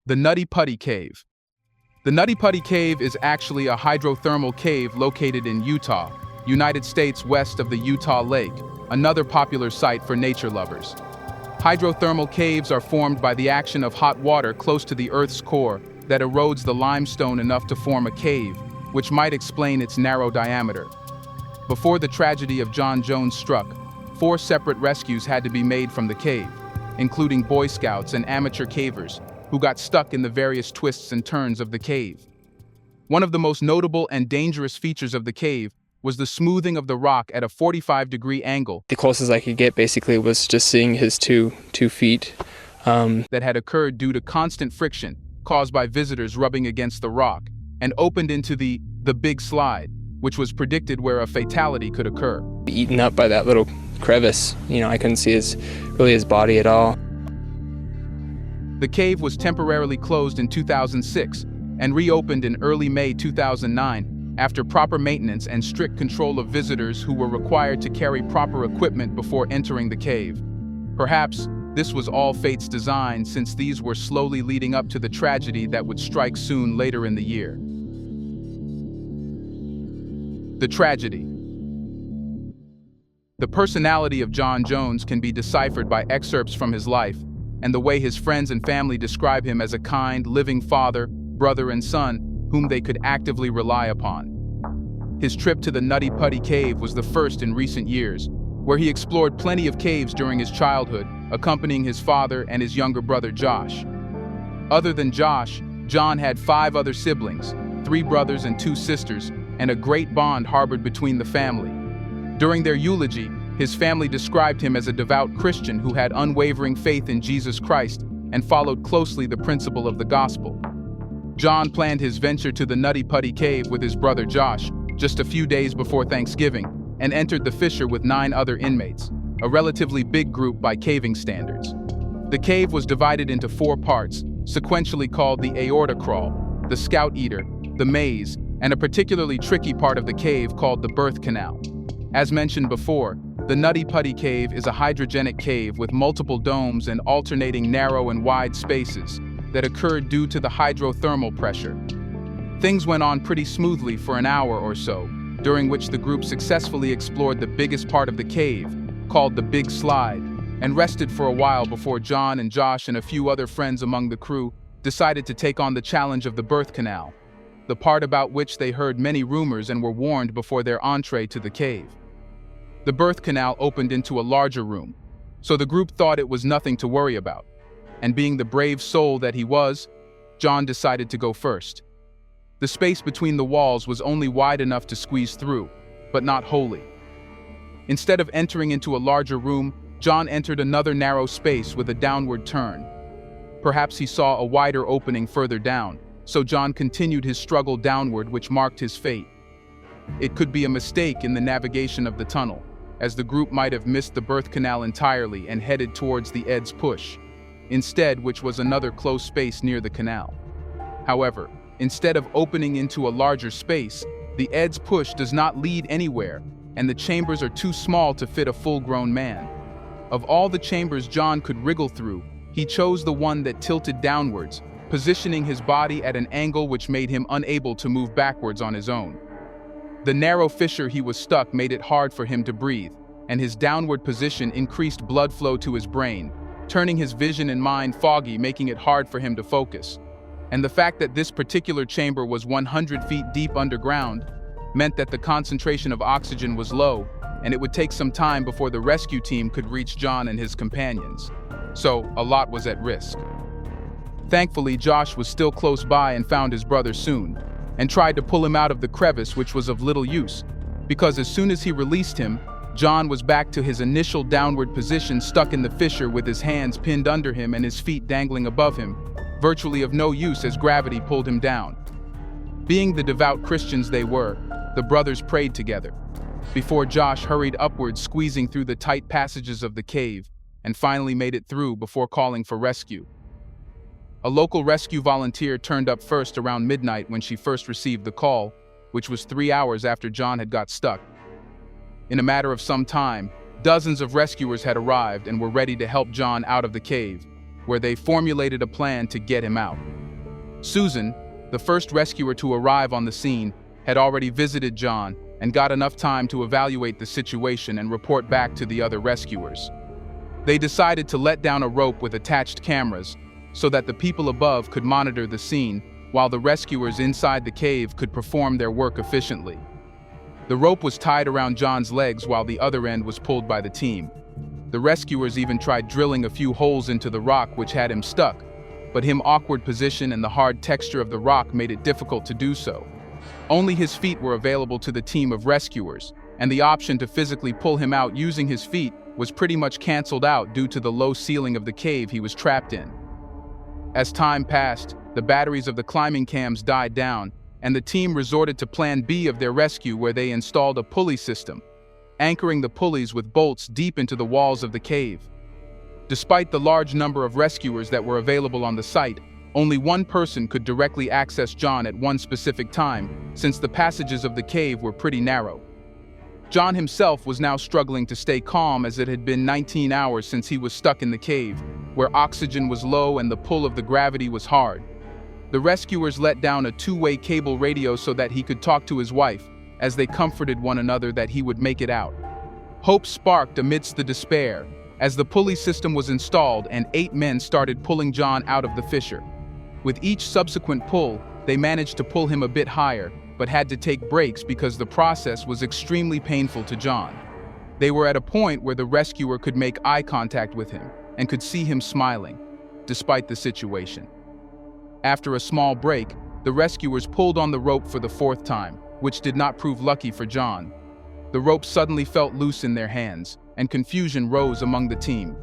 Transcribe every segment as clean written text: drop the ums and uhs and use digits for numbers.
The Nutty Putty Cave. The Nutty Putty Cave is actually a hydrothermal cave located in Utah, United States west of the Utah Lake, another popular site for nature lovers. Hydrothermal caves are formed by the action of hot water close to the Earth's core that erodes the limestone enough to form a cave, which might explain its narrow diameter. Before the tragedy of John Jones struck, 4 separate rescues had to be made from the cave, including Boy Scouts and amateur cavers, who got stuck in the various twists and turns of the cave. One of the most notable and dangerous features of the cave was the smoothing of the rock at a 45-degree angle. The closest I could get basically was just seeing his two feet. That had occurred due to constant friction caused by visitors rubbing against the rock, and opened into the big slide, which was predicted where a fatality could occur. Eaten up by that little crevice. I couldn't see his body at all. The cave was temporarily closed in 2006 and reopened in early May 2009 after proper maintenance and strict control of visitors who were required to carry proper equipment before entering the cave. Perhaps this was all fate's design, since these were slowly leading up to the tragedy that would strike soon later in the year. The tragedy. The personality of John Jones can be deciphered by excerpts from his life and the way his friends and family describe him as a kind, living father, brother, and son whom they could actively rely upon. His trip to the Nutty Putty Cave was the first in recent years, where he explored plenty of caves during his childhood, accompanying his father and his younger brother Josh. Other than Josh, John had 5 other siblings, 3 brothers and 2 sisters, and a great bond harbored between the family. During their eulogy, his family described him as a devout Christian who had unwavering faith in Jesus Christ and followed closely the principle of the gospel. John planned his venture to the Nutty Putty Cave with his brother Josh just a few days before Thanksgiving and entered the fissure with 9 other inmates, a relatively big group by caving standards. The cave was divided into 4 parts, sequentially called the aorta crawl, the scout eater, the maze, and a particularly tricky part of the cave called the birth canal. As mentioned before, the Nutty Putty Cave is a hydrogenic cave with multiple domes and alternating narrow and wide spaces that occurred due to the hydrothermal pressure. Things went on pretty smoothly for an hour or so, during which the group successfully explored the biggest part of the cave, called the Big Slide, and rested for a while before John and Josh and a few other friends among the crew decided to take on the challenge of the birth canal, the part about which they heard many rumors and were warned before their entree to the cave. The birth canal opened into a larger room, so the group thought it was nothing to worry about. And being the brave soul that he was, John decided to go first. The space between the walls was only wide enough to squeeze through, but not wholly. Instead of entering into a larger room, John entered another narrow space with a downward turn. Perhaps he saw a wider opening further down, so John continued his struggle downward, which marked his fate. It could be a mistake in the navigation of the tunnel, as the group might have missed the birth canal entirely and headed towards the Ed's Push, instead, which was another close space near the canal. However, instead of opening into a larger space, the Ed's Push does not lead anywhere, and the chambers are too small to fit a full-grown man. Of all the chambers John could wriggle through, he chose the one that tilted downwards, positioning his body at an angle which made him unable to move backwards on his own. The narrow fissure he was stuck made it hard for him to breathe, and his downward position increased blood flow to his brain, turning his vision and mind foggy, making it hard for him to focus. And the fact that this particular chamber was 100 feet deep underground meant that the concentration of oxygen was low, and it would take some time before the rescue team could reach John and his companions. So, a lot was at risk. Thankfully, Josh was still close by and found his brother soon, and tried to pull him out of the crevice, which was of little use, because as soon as he released him, John was back to his initial downward position, stuck in the fissure with his hands pinned under him and his feet dangling above him, virtually of no use as gravity pulled him down. Being the devout Christians they were, the brothers prayed together, before Josh hurried upwards, squeezing through the tight passages of the cave, and finally made it through before calling for rescue. A local rescue volunteer turned up first around midnight when she first received the call, which was 3 hours after John had got stuck. In a matter of some time, dozens of rescuers had arrived and were ready to help John out of the cave, where they formulated a plan to get him out. Susan, the first rescuer to arrive on the scene, had already visited John and got enough time to evaluate the situation and report back to the other rescuers. They decided to let down a rope with attached cameras so that the people above could monitor the scene while the rescuers inside the cave could perform their work efficiently. The rope was tied around John's legs while the other end was pulled by the team. The rescuers even tried drilling a few holes into the rock which had him stuck, but his awkward position and the hard texture of the rock made it difficult to do so. Only his feet were available to the team of rescuers, and the option to physically pull him out using his feet was pretty much canceled out due to the low ceiling of the cave he was trapped in. As time passed, the batteries of the climbing cams died down, and the team resorted to Plan B of their rescue, where they installed a pulley system, anchoring the pulleys with bolts deep into the walls of the cave. Despite the large number of rescuers that were available on the site, only one person could directly access John at one specific time, since the passages of the cave were pretty narrow. John himself was now struggling to stay calm, as it had been 19 hours since he was stuck in the cave, where oxygen was low and the pull of the gravity was hard. The rescuers let down a two-way cable radio so that he could talk to his wife, as they comforted one another that he would make it out. Hope sparked amidst the despair, as the pulley system was installed and 8 men started pulling John out of the fissure. With each subsequent pull, they managed to pull him a bit higher, but had to take breaks because the process was extremely painful to John. They were at a point where the rescuer could make eye contact with him and could see him smiling, despite the situation. After a small break, the rescuers pulled on the rope for the 4th time, which did not prove lucky for John. The rope suddenly felt loose in their hands, and confusion rose among the team.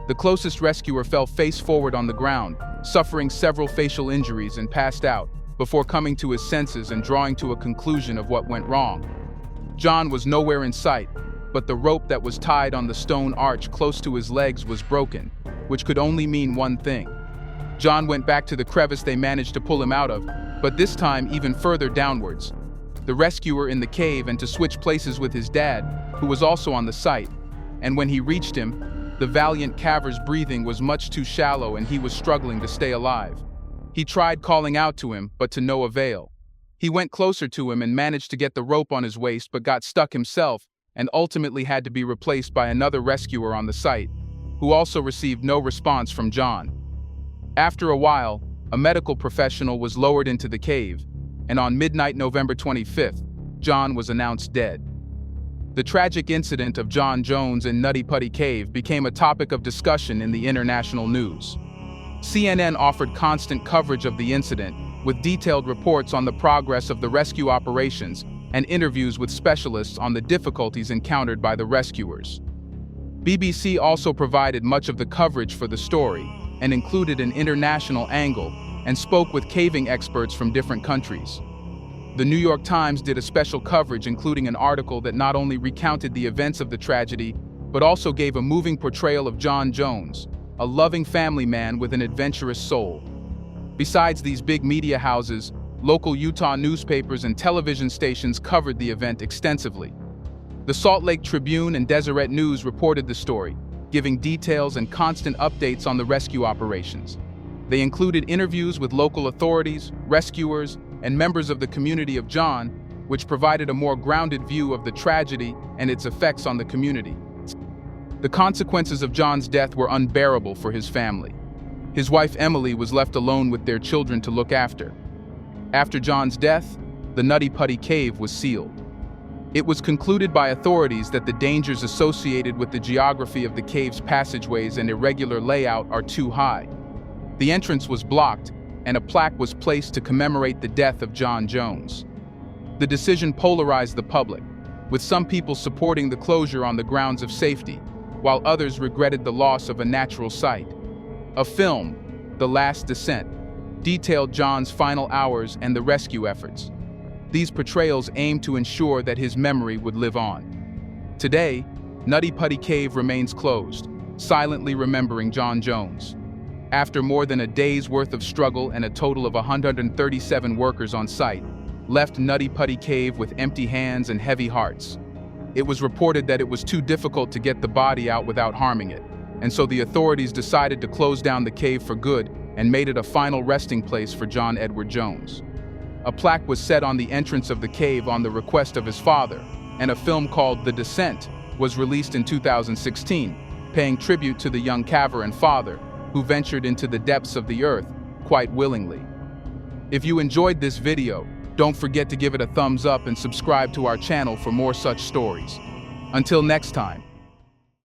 The closest rescuer fell face forward on the ground, suffering several facial injuries, and passed out, before coming to his senses and drawing to a conclusion of what went wrong. John was nowhere in sight, but the rope that was tied on the stone arch close to his legs was broken, which could only mean one thing. John went back to the crevice they managed to pull him out of, but this time even further downwards. The rescuer in the cave, and to switch places with his dad, who was also on the site, and when he reached him, the valiant caver's breathing was much too shallow and he was struggling to stay alive. He tried calling out to him, but to no avail. He went closer to him and managed to get the rope on his waist, but got stuck himself and ultimately had to be replaced by another rescuer on the site, who also received no response from John. After a while, a medical professional was lowered into the cave, and on midnight November 25th, John was announced dead. The tragic incident of John Jones in Nutty Putty Cave became a topic of discussion in the international news. CNN offered constant coverage of the incident, with detailed reports on the progress of the rescue operations and interviews with specialists on the difficulties encountered by the rescuers. BBC also provided much of the coverage for the story and included an international angle and spoke with caving experts from different countries. The New York Times did a special coverage, including an article that not only recounted the events of the tragedy, but also gave a moving portrayal of John Jones, a loving family man with an adventurous soul. Besides these big media houses, local Utah newspapers and television stations covered the event extensively. The Salt Lake Tribune and Deseret News reported the story, giving details and constant updates on the rescue operations. They included interviews with local authorities, rescuers, and members of the community of John, which provided a more grounded view of the tragedy and its effects on the community. The consequences of John's death were unbearable for his family. His wife Emily was left alone with their children to look after. After John's death, the Nutty Putty Cave was sealed. It was concluded by authorities that the dangers associated with the geography of the cave's passageways and irregular layout are too high. The entrance was blocked, and a plaque was placed to commemorate the death of John Jones. The decision polarized the public, with some people supporting the closure on the grounds of safety, while others regretted the loss of a natural site. A film, The Last Descent, detailed John's final hours and the rescue efforts. These portrayals aimed to ensure that his memory would live on. Today, Nutty Putty Cave remains closed, silently remembering John Jones. After more than a day's worth of struggle and a total of 137 workers on site, left Nutty Putty Cave with empty hands and heavy hearts. It was reported that it was too difficult to get the body out without harming it, and so the authorities decided to close down the cave for good and made it a final resting place for John Edward Jones. A plaque was set on the entrance of the cave on the request of his father, and a film called The Descent was released in 2016, paying tribute to the young caver and father, who ventured into the depths of the earth quite willingly. If you enjoyed this video, don't forget to give it a thumbs up and subscribe to our channel for more such stories. Until next time.